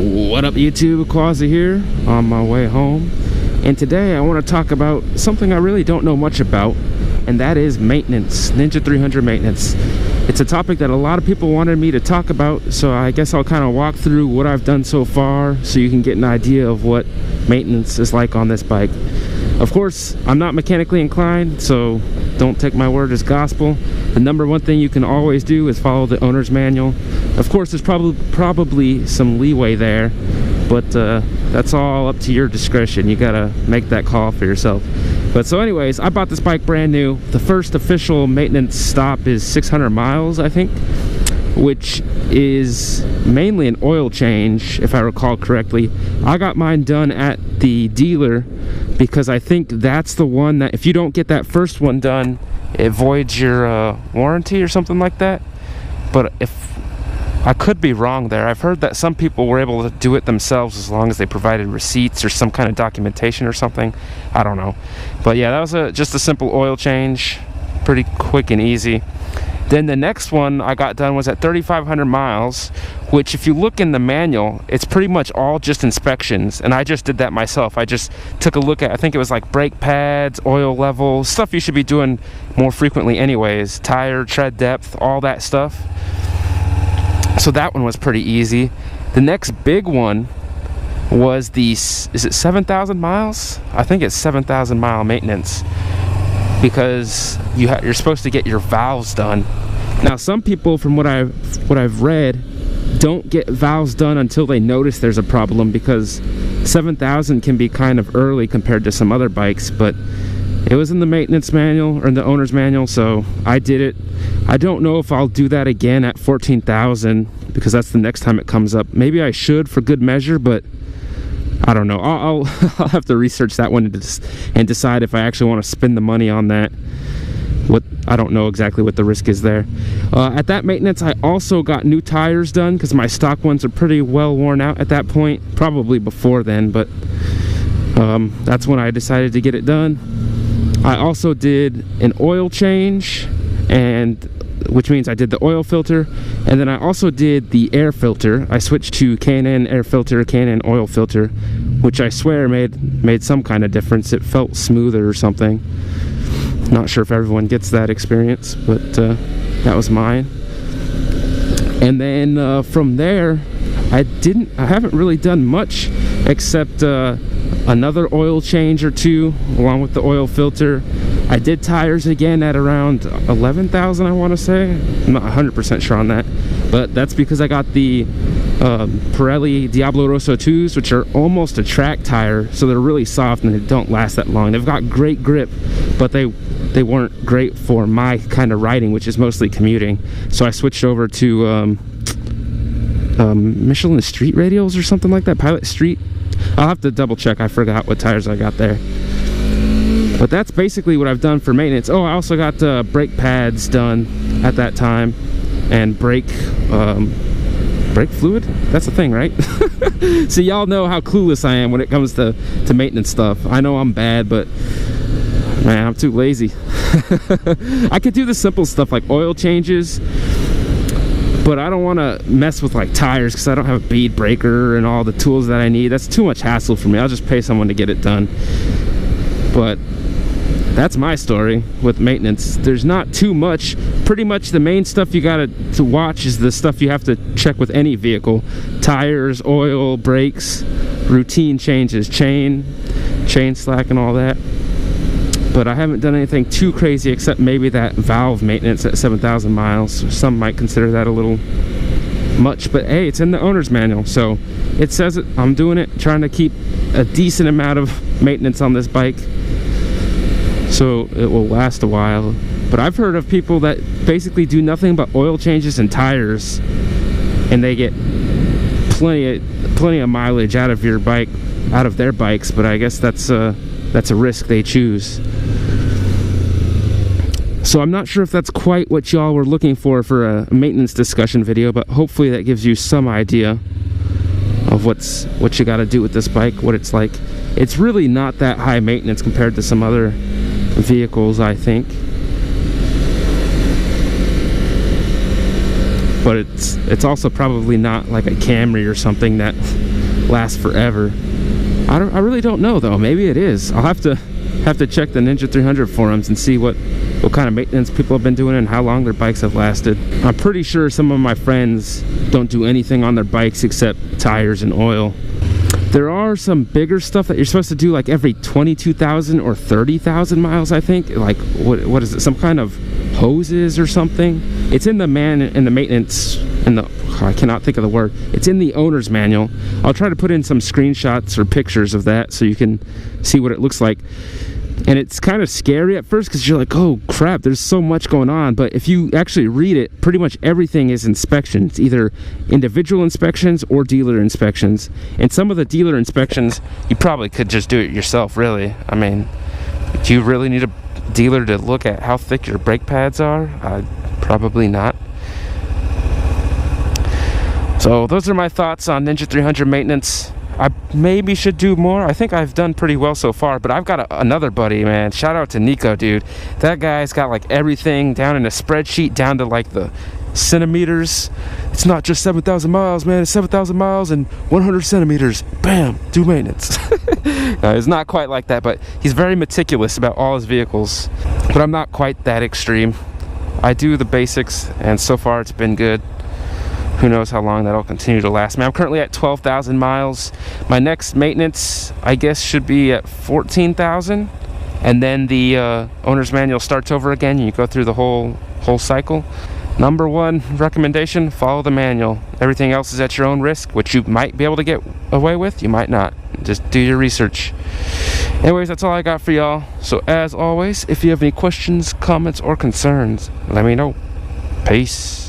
What up YouTube, Quasi here on my way home, and today I want to talk about something I really don't know much about, and that is maintenance, Ninja 300 maintenance. It's a topic that a lot of people wanted me to talk about, so I guess I'll kind of walk through what I've done so far so you can get an idea of what maintenance is like on this bike. Of course, I'm not mechanically inclined, so don't take my word as gospel. The number one thing you can always do is follow the owner's manual. Of course, there's probably some leeway there, but that's all up to your discretion. You gotta make that call for yourself. But so anyways, I bought this bike brand new. The first official maintenance stop is 600 miles, I think, which is mainly an oil change, if I recall correctly. I got mine done at the dealer because I think that's the one that if you don't get that first one done, it voids your warranty or something like that. But if I could be wrong there. I've heard that some people were able to do it themselves as long as they provided receipts or some kind of documentation or something. I don't know. But yeah, that was just a simple oil change, pretty quick and easy. Then the next one I got done was at 3,500 miles, which if you look in the manual, it's pretty much all just inspections, and I just did that myself. I just took a look at, I think it was like brake pads, oil level, stuff you should be doing more frequently anyways, tire, tread depth, all that stuff. So that one was pretty easy. The next big one was is it 7,000 miles? I think it's 7,000 mile maintenance, because you're supposed to get your valves done. Now some people, from what I've read, don't get valves done until they notice there's a problem, because 7,000 can be kind of early compared to some other bikes, but it was in the maintenance manual, or in the owner's manual, so I did it. I don't know if I'll do that again at 14,000, because that's the next time it comes up. Maybe I should for good measure, but I don't know. I'll have to research that one and decide if I actually want to spend the money on that. I don't know exactly what the risk is there. At that maintenance, I also got new tires done, because my stock ones are pretty well worn out at that point. Probably before then, but that's when I decided to get it done. I also did an oil change, which means I did the oil filter, and then I also did the air filter. I switched to K&N air filter, K&N oil filter, which I swear made some kind of difference. It felt smoother or something. Not sure if everyone gets that experience, but that was mine. And then from there, I haven't really done much except another oil change or two along with the oil filter. I did tires again at around 11,000, I want to say. I'm not 100% sure on that, but that's because I got the Pirelli Diablo Rosso 2s, which are almost a track tire, so they're really soft and they don't last that long. They've got great grip, but they weren't great for my kind of riding, which is mostly commuting. So I switched over to Michelin Street Radials or something like that, Pilot Street. I'll have to double check. I forgot what tires I got there. But that's basically what I've done for maintenance. Oh, I also got brake pads done at that time, and brake fluid. That's the thing, right? So y'all know how clueless I am when it comes to maintenance stuff. I know I'm bad, but man, I'm too lazy. I could do the simple stuff like oil changes, but I don't want to mess with like tires, because I don't have a bead breaker and all the tools that I need. That's too much hassle for me. I'll just pay someone to get it done. But that's my story with maintenance. There's not too much. Pretty much the main stuff you gotta watch is the stuff you have to check with any vehicle: tires, oil, brakes, routine changes, chain slack and all that. But I haven't done anything too crazy except maybe that valve maintenance at 7,000 miles. Some might consider that a little much, but hey, it's in the owner's manual, so it says it. I'm doing it, trying to keep a decent amount of maintenance on this bike so it will last a while. But I've heard of people that basically do nothing but oil changes and tires, and they get plenty of mileage out of their bikes. But I guess that's a risk they choose. So I'm not sure if that's quite what y'all were looking for a maintenance discussion video, but hopefully that gives you some idea of what you got to do with this bike, what it's like. It's really not that high maintenance compared to some other vehicles, I think. But it's also probably not like a Camry or something that last forever. I really don't know though. Maybe it is. I'll have to check the Ninja 300 forums and see what kind of maintenance people have been doing and how long their bikes have lasted. I'm pretty sure some of my friends don't do anything on their bikes except tires and oil. There are some bigger stuff that you're supposed to do like every 22,000 or 30,000 miles, I think. Like what is it? Some kind of hoses or something. It's in the maintenance I cannot think of the word. It's in the owner's manual. I'll try to put in some screenshots or pictures of that so you can see what it looks like. And it's kind of scary at first because you're like, oh crap, there's so much going on. But if you actually read it, pretty much everything is inspections, either individual inspections or dealer inspections. And some of the dealer inspections, you probably could just do it yourself, really. I mean, do you really need a dealer to look at how thick your brake pads are? Probably not. So those are my thoughts on Ninja 300 maintenance. I maybe should do more. I think I've done pretty well so far, but I've got another buddy, man. Shout out to Nico, dude. That guy's got like everything down in a spreadsheet, down to like the centimeters. It's not just 7,000 miles, man. It's 7,000 miles and 100 centimeters. Bam, do maintenance. No, it's not quite like that, but he's very meticulous about all his vehicles. But I'm not quite that extreme. I do the basics, and so far it's been good. Who knows how long that'll continue to last. Man, I'm currently at 12,000 miles. My next maintenance, I guess, should be at 14,000. And then the owner's manual starts over again. You go through the whole cycle. Number one recommendation, follow the manual. Everything else is at your own risk, which you might be able to get away with. You might not. Just do your research. Anyways, that's all I got for y'all. So as always, if you have any questions, comments, or concerns, let me know. Peace.